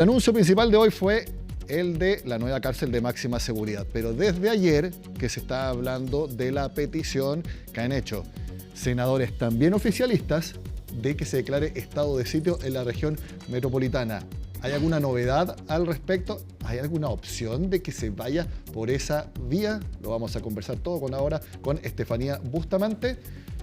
El anuncio principal de hoy fue el de la nueva cárcel de máxima seguridad, pero desde ayer que se está hablando de la petición que han hecho senadores también oficialistas de que se declare estado de sitio en la región metropolitana. ¿Hay alguna novedad al respecto? ¿Hay alguna opción de que se vaya por esa vía? Lo vamos a conversar todo con Estefanía Bustamante.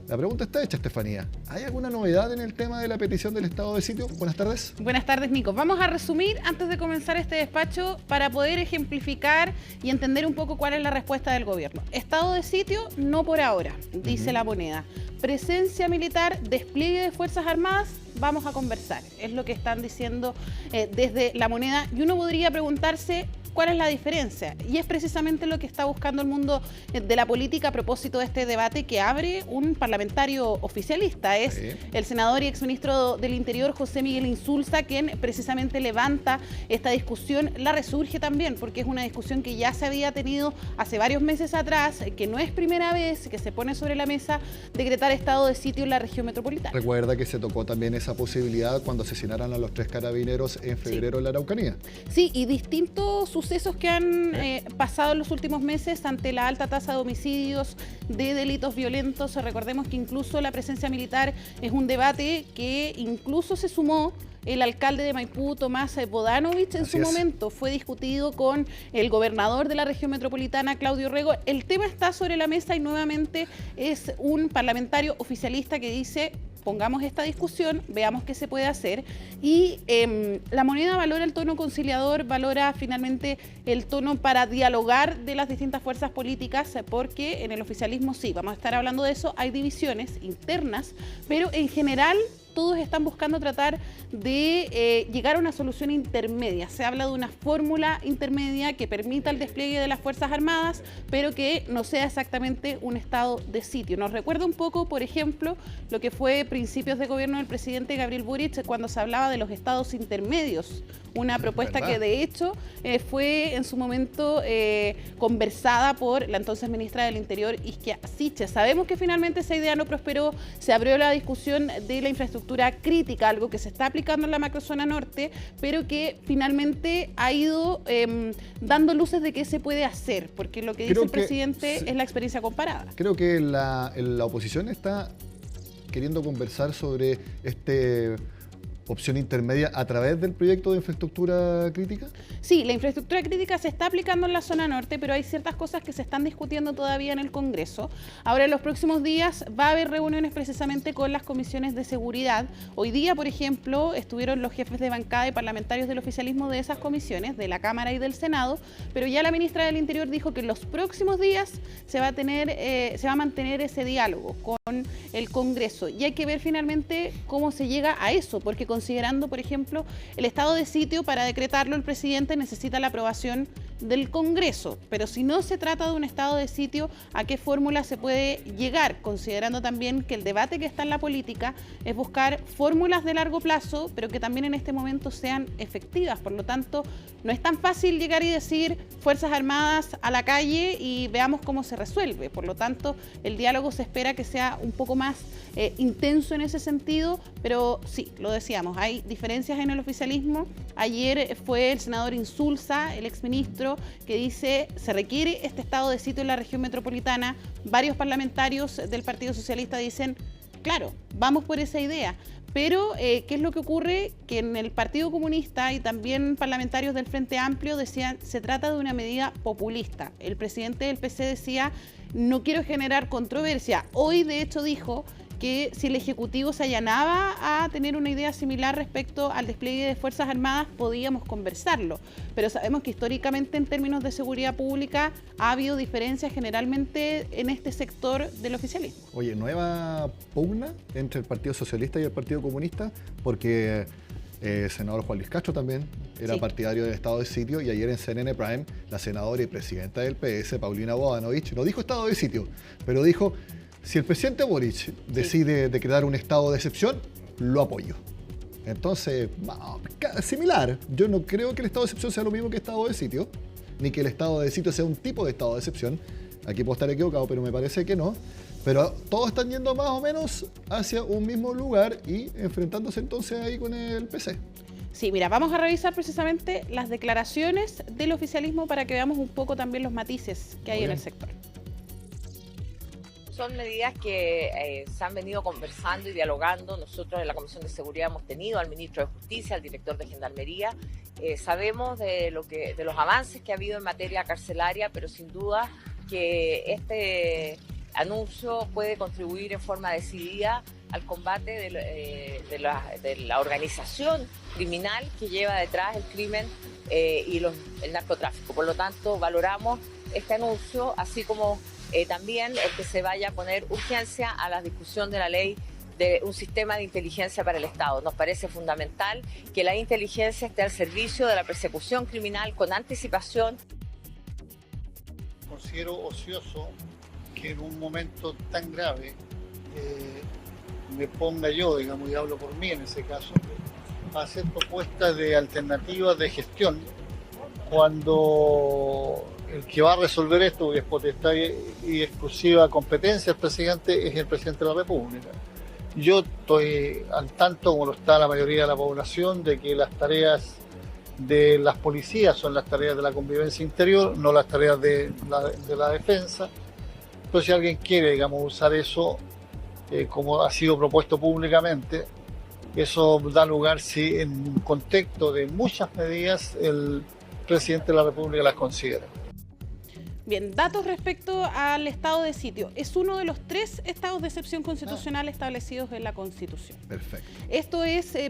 La pregunta está hecha, Estefanía. ¿Hay alguna novedad en el tema de la petición del estado de sitio? Buenas tardes. Buenas tardes, Nico. Vamos a resumir antes de comenzar este despacho para poder ejemplificar y entender un poco cuál es la respuesta del gobierno. Estado de sitio, no por ahora, dice la moneda. Presencia militar, despliegue de Fuerzas Armadas, vamos a conversar. Es lo que están diciendo desde la moneda. Y uno podría preguntarse cuál es la diferencia. Y es precisamente lo que está buscando el mundo de la política a propósito de este debate que abre un parlamentario oficialista. Es el senador y exministro del Interior, José Miguel Insulza, quien precisamente levanta esta discusión. La resurge también, porque es una discusión que ya se había tenido hace varios meses atrás, que no es primera vez que se pone sobre la mesa decretar estado de sitio en la región metropolitana. Recuerda que se tocó también esa posibilidad cuando asesinaron a los 3 carabineros en febrero en la Araucanía. Sí, y distintos sucesos que han pasado en los últimos meses ante la alta tasa de homicidios, de delitos violentos. Recordemos que incluso la presencia militar es un debate que incluso se sumó el alcalde de Maipú, Tomás Bodanovich, en su momento. Fue discutido con el gobernador de la región metropolitana, Claudio Rego. El tema está sobre la mesa y nuevamente es un parlamentario oficialista que dice: pongamos esta discusión, veamos qué se puede hacer. Y la moneda valora el tono conciliador, valora finalmente el tono para dialogar de las distintas fuerzas políticas, porque en el oficialismo sí, vamos a estar hablando de eso, hay divisiones internas, pero en general todos están buscando tratar de llegar a una solución intermedia. Se habla de una fórmula intermedia que permita el despliegue de las Fuerzas Armadas, pero que no sea exactamente un estado de sitio. Nos recuerda un poco, por ejemplo, lo que fue principios de gobierno del presidente Gabriel Boric cuando se hablaba de los estados intermedios. Una propuesta que de hecho fue en su momento conversada por la entonces ministra del Interior, Isquia Siche. Sabemos que finalmente esa idea no prosperó, se abrió la discusión de la infraestructura crítica, algo que se está aplicando en la macrozona norte, pero que finalmente ha ido dando luces de qué se puede hacer, porque lo que dice el presidente es la experiencia comparada. Creo que la oposición está queriendo conversar sobre opción intermedia a través del proyecto de infraestructura crítica. Sí, la infraestructura crítica se está aplicando en la zona norte, pero hay ciertas cosas que se están discutiendo todavía en el Congreso. Ahora, en los próximos días va a haber reuniones precisamente con las comisiones de seguridad. Hoy día, por ejemplo, estuvieron los jefes de bancada y parlamentarios del oficialismo de esas comisiones, de la Cámara y del Senado, pero ya la ministra del Interior dijo que en los próximos días se va a mantener ese diálogo con el Congreso. Y hay que ver finalmente cómo se llega a eso, porque considerando, por ejemplo, el estado de sitio, para decretarlo el presidente necesita la aprobación del Congreso, pero si no se trata de un estado de sitio, ¿a qué fórmula se puede llegar? Considerando también que el debate que está en la política es buscar fórmulas de largo plazo, pero que también en este momento sean efectivas. Por lo tanto, no es tan fácil llegar y decir Fuerzas Armadas a la calle y veamos cómo se resuelve. Por lo tanto, el diálogo se espera que sea un poco más intenso en ese sentido, pero sí, lo decíamos, hay diferencias en el oficialismo. Ayer fue el senador Insulza, el exministro, que dice se requiere este estado de sitio en la región metropolitana. Varios parlamentarios del Partido Socialista dicen, claro, vamos por esa idea. Pero, ¿qué es lo que ocurre? Que en el Partido Comunista y también parlamentarios del Frente Amplio decían, se trata de una medida populista. El presidente del PC decía, no quiero generar controversia. Hoy, de hecho, dijo que si el Ejecutivo se allanaba a tener una idea similar respecto al despliegue de Fuerzas Armadas, podíamos conversarlo. Pero sabemos que históricamente en términos de seguridad pública ha habido diferencias generalmente en este sector del oficialismo. Oye, nueva pugna entre el Partido Socialista y el Partido Comunista, porque el senador Juan Luis Castro también era partidario del estado de sitio, y ayer en CNN Prime la senadora y presidenta del PS, Paulina Bodanovich, no dijo estado de sitio, pero dijo: si el presidente Boric decide decretar un estado de excepción, lo apoyo. Entonces, similar. Yo no creo que el estado de excepción sea lo mismo que estado de sitio, ni que el estado de sitio sea un tipo de estado de excepción. Aquí puedo estar equivocado, pero me parece que no. Pero todos están yendo más o menos hacia un mismo lugar y enfrentándose entonces ahí con el PC. Sí, mira, vamos a revisar precisamente las declaraciones del oficialismo para que veamos un poco también los matices que hay en el sector. Son medidas que se han venido conversando y dialogando. Nosotros en la Comisión de Seguridad hemos tenido al ministro de Justicia, al director de Gendarmería. Sabemos de los avances que ha habido en materia carcelaria, pero sin duda que este anuncio puede contribuir en forma decidida al combate de la organización criminal que lleva detrás el crimen y el narcotráfico. Por lo tanto, valoramos este anuncio, así como también el que se vaya a poner urgencia a la discusión de la ley de un sistema de inteligencia para el Estado. Nos parece fundamental que la inteligencia esté al servicio de la persecución criminal con anticipación. Considero ocioso que en un momento tan grave me ponga yo, digamos, y hablo por mí en ese caso, a hacer propuestas de alternativas de gestión cuando el que va a resolver esto, que es potestad y exclusiva competencia del presidente, es el presidente de la República. Yo estoy al tanto, como lo está la mayoría de la población, de que las tareas de las policías son las tareas de la convivencia interior, no las tareas de la defensa. Entonces, si alguien quiere, digamos, usar eso como ha sido propuesto públicamente, eso da lugar si en un contexto de muchas medidas el presidente de la República las considera. Bien, datos respecto al estado de sitio. Es uno de los 3 estados de excepción constitucional establecidos en la Constitución. Perfecto. Esto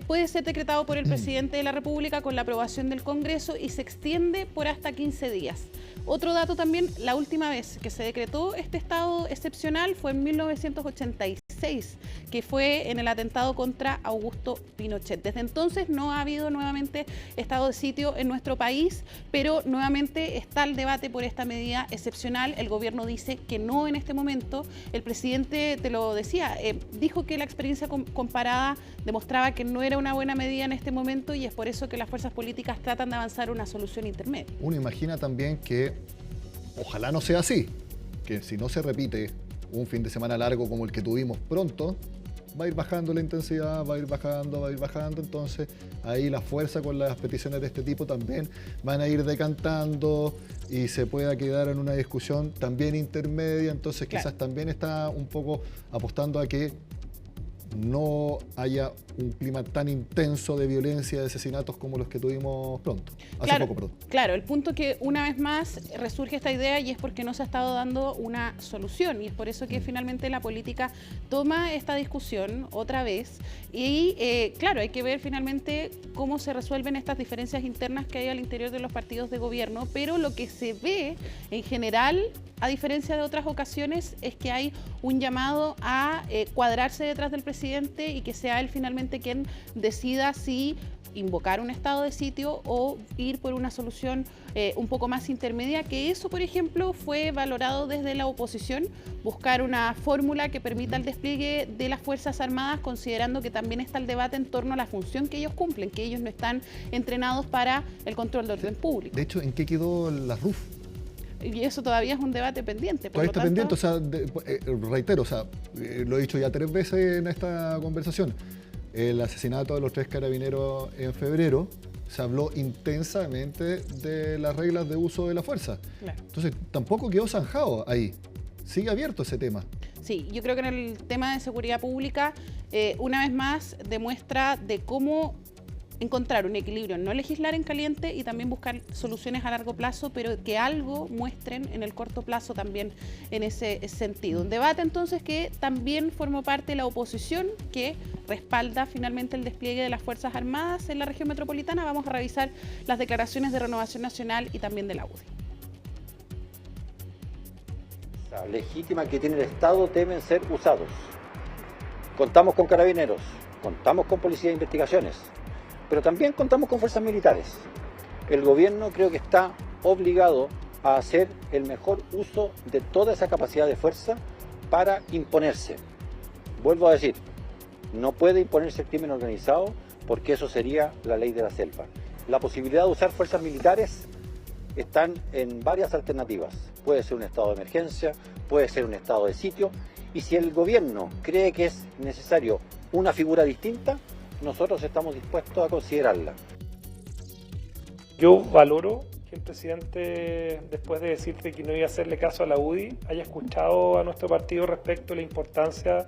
puede ser decretado por el presidente de la República con la aprobación del Congreso y se extiende por hasta 15 días. Otro dato también, la última vez que se decretó este estado excepcional fue en 1986, que fue en el atentado contra Augusto Pinochet. Desde entonces no ha habido nuevamente estado de sitio en nuestro país, pero nuevamente está el debate por esta medida excepcional. El gobierno dice que no en este momento. El presidente, te lo decía, dijo que la experiencia comparada demostraba que no era una buena medida en este momento y es por eso que las fuerzas políticas tratan de avanzar una solución intermedia. Uno imagina también que ojalá no sea así, que si no se repite un fin de semana largo como el que tuvimos pronto, va a ir bajando la intensidad, va a ir bajando, entonces ahí la fuerza con las peticiones de este tipo también van a ir decantando y se pueda quedar en una discusión también intermedia, entonces claro, quizás también está un poco apostando a que no haya un clima tan intenso de violencia, de asesinatos como los que tuvimos hace poco, perdón. Claro, el punto que una vez más resurge esta idea y es porque no se ha estado dando una solución y es por eso que finalmente la política toma esta discusión otra vez y claro, hay que ver finalmente cómo se resuelven estas diferencias internas que hay al interior de los partidos de gobierno, pero lo que se ve en general, a diferencia de otras ocasiones, es que hay un llamado a cuadrarse detrás del presidente y que sea él finalmente quien decida si invocar un estado de sitio o ir por una solución un poco más intermedia, que eso, por ejemplo, fue valorado desde la oposición, buscar una fórmula que permita el despliegue de las Fuerzas Armadas, considerando que también está el debate en torno a la función que ellos cumplen, que ellos no están entrenados para el control de orden público. De hecho, ¿en qué quedó la RUF? Y eso todavía es un debate pendiente. Todavía está pendiente, o sea, reitero, o sea, lo he dicho ya 3 veces en esta conversación. El asesinato de los 3 carabineros en febrero, se habló intensamente de las reglas de uso de la fuerza. Claro. Entonces, tampoco quedó zanjado ahí. Sigue abierto ese tema. Sí, yo creo que en el tema de seguridad pública, una vez más, demuestra de cómo encontrar un equilibrio, no legislar en caliente y también buscar soluciones a largo plazo, pero que algo muestren en el corto plazo también en ese sentido. Un debate entonces que también formó parte de la oposición, que respalda finalmente el despliegue de las Fuerzas Armadas en la región metropolitana. Vamos a revisar las declaraciones de Renovación Nacional y también de la UDI. La legítima que tiene el Estado deben ser usados. Contamos con carabineros, contamos con policía de investigaciones, pero también contamos con fuerzas militares. El gobierno creo que está obligado a hacer el mejor uso de toda esa capacidad de fuerza para imponerse. Vuelvo a decir, no puede imponerse el crimen organizado porque eso sería la ley de la selva. La posibilidad de usar fuerzas militares están en varias alternativas. Puede ser un estado de emergencia, puede ser un estado de sitio, y si el gobierno cree que es necesario una figura distinta, nosotros estamos dispuestos a considerarla. Yo valoro que el presidente, después de decirte que no iba a hacerle caso a la UDI, haya escuchado a nuestro partido respecto a la importancia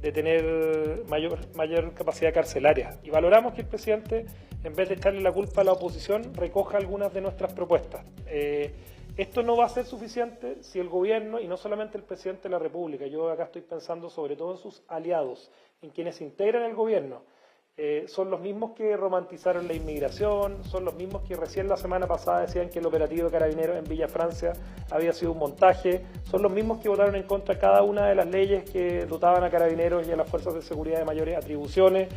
de tener mayor capacidad carcelaria. Y valoramos que el presidente, en vez de echarle la culpa a la oposición, recoja algunas de nuestras propuestas. Esto no va a ser suficiente si el gobierno, y no solamente el presidente de la República, yo acá estoy pensando sobre todo en sus aliados, en quienes integran el gobierno, son los mismos que romantizaron la inmigración, son los mismos que recién la semana pasada decían que el operativo de Carabineros en Villa Francia había sido un montaje, son los mismos que votaron en contra de cada una de las leyes que dotaban a Carabineros y a las fuerzas de seguridad de mayores atribuciones.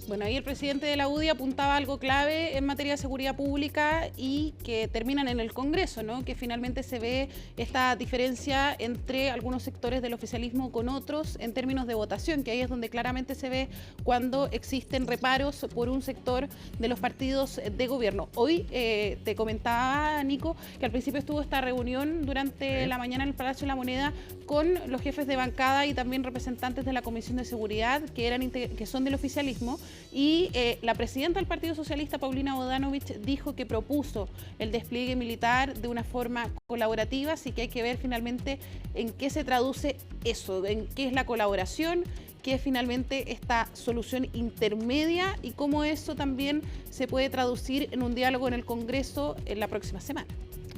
Bueno, ahí el presidente de la UDI apuntaba algo clave en materia de seguridad pública y que terminan en el Congreso, ¿no? Que finalmente se ve esta diferencia entre algunos sectores del oficialismo con otros en términos de votación, que ahí es donde claramente se ve cuando existen reparos por un sector de los partidos de gobierno. Hoy te comentaba, Nico, que al principio estuvo esta reunión durante la mañana en el Palacio de la Moneda con los jefes de bancada y también representantes de la Comisión de Seguridad que son del oficialismo. Y la presidenta del Partido Socialista, Paulina Bodanovich, dijo que propuso el despliegue militar de una forma colaborativa, así que hay que ver finalmente en qué se traduce eso, en qué es la colaboración, qué es finalmente esta solución intermedia y cómo eso también se puede traducir en un diálogo en el Congreso en la próxima semana.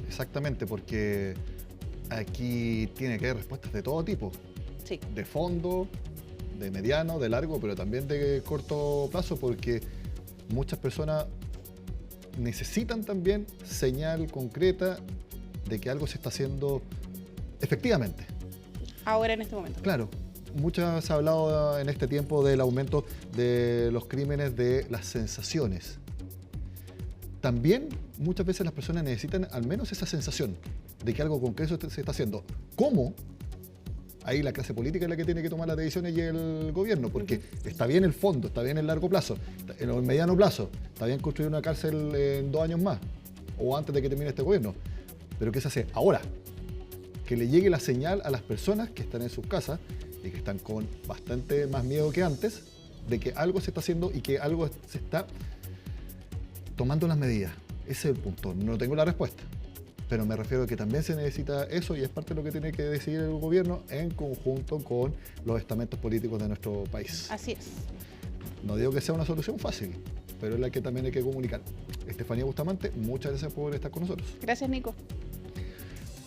Exactamente, porque aquí tiene que haber respuestas de todo tipo, Sí. de fondo, de mediano, de largo, pero también de corto plazo, porque muchas personas necesitan también señal concreta de que algo se está haciendo efectivamente. Ahora, en este momento. Claro, muchas se ha hablado en este tiempo del aumento de los crímenes de las sensaciones. También muchas veces las personas necesitan al menos esa sensación de que algo concreto se está haciendo. ¿Cómo? Ahí la clase política es la que tiene que tomar las decisiones y el gobierno, porque está bien el fondo, está bien el largo plazo, en el mediano plazo, está bien construir una cárcel en 2 años más o antes de que termine este gobierno, pero ¿qué se hace ahora? Que le llegue la señal a las personas que están en sus casas y que están con bastante más miedo que antes de que algo se está haciendo y que algo se está tomando las medidas. Ese es el punto, no tengo la respuesta. Pero me refiero a que también se necesita eso y es parte de lo que tiene que decidir el gobierno en conjunto con los estamentos políticos de nuestro país. Así es. No digo que sea una solución fácil, pero es la que también hay que comunicar. Estefanía Bustamante, muchas gracias por estar con nosotros. Gracias, Nico.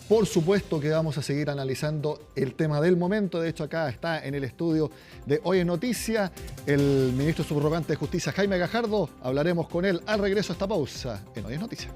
Por supuesto que vamos a seguir analizando el tema del momento. De hecho, acá está en el estudio de Hoy en Noticia el ministro subrogante de Justicia, Jaime Gajardo. Hablaremos con él al regreso a esta pausa en Hoy en Noticia.